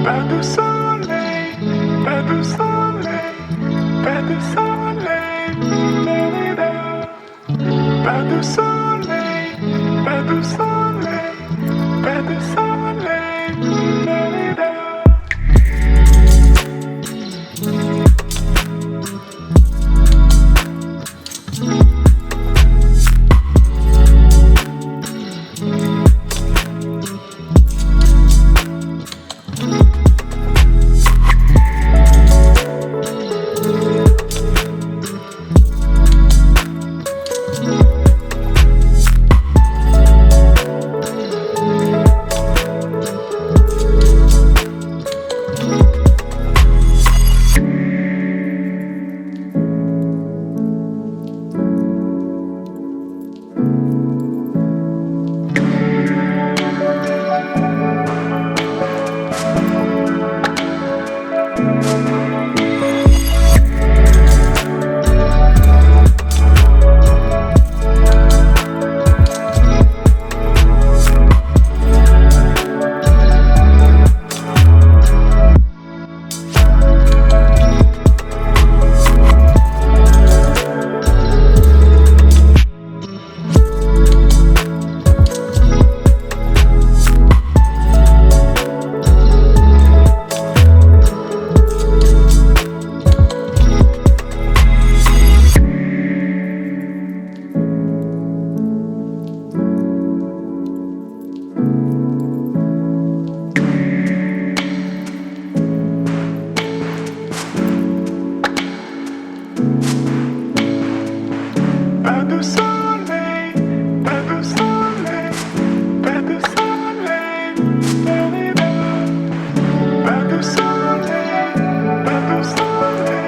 Pas de soleil, pas de soleil, pas de soleil, da-da-da. Pas de soleil, pas de soleil, pas de soleil, da-da-da. Pas de soleil, pas de soleil, pas de soleil, da-da-da. Pas de soleil, pas de soleil,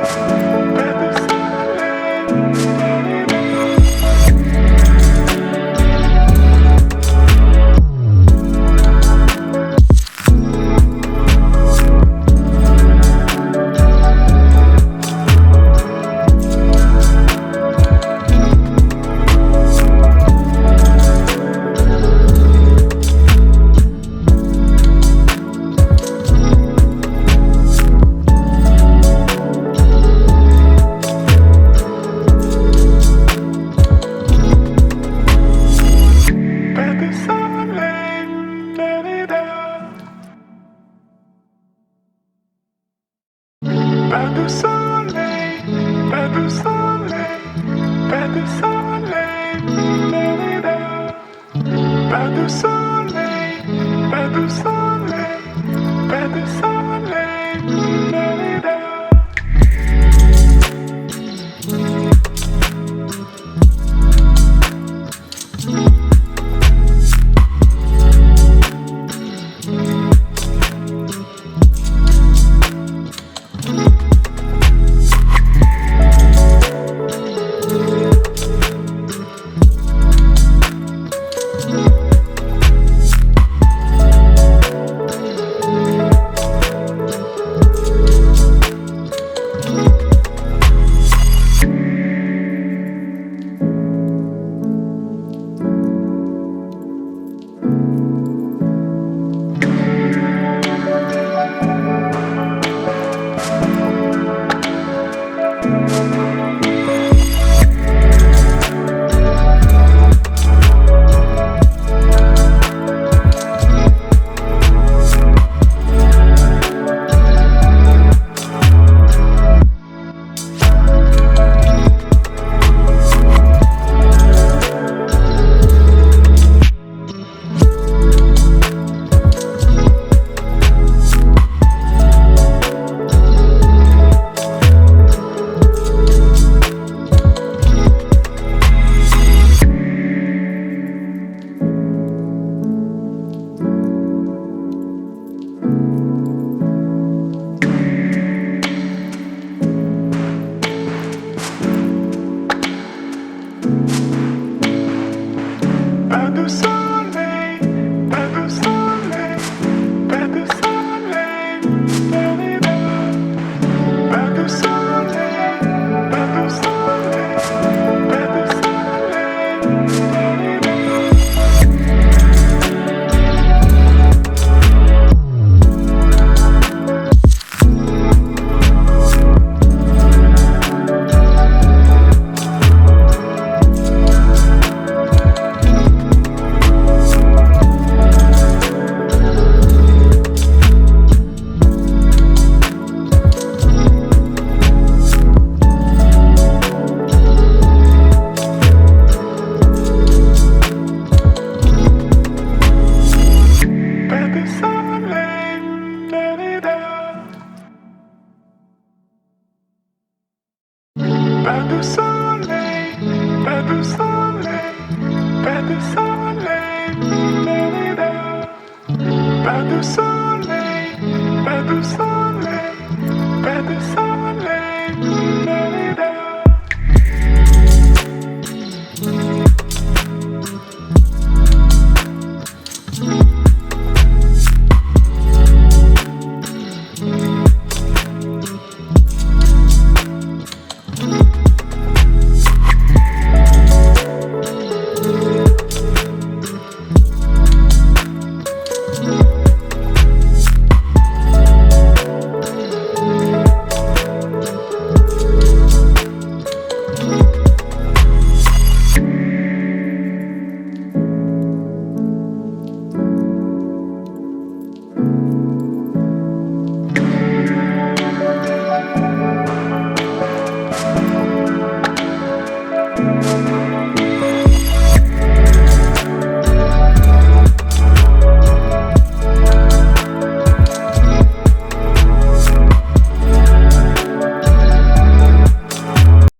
pas de soleil, da-da-da. Pas de soleil, da-da-da. Pas de soleil, pas de soleil, pas de soleil, da-da-da. Pas de soleil, pas de soleil, pas de soleil, da-da-da. de soleil, pas de soleil.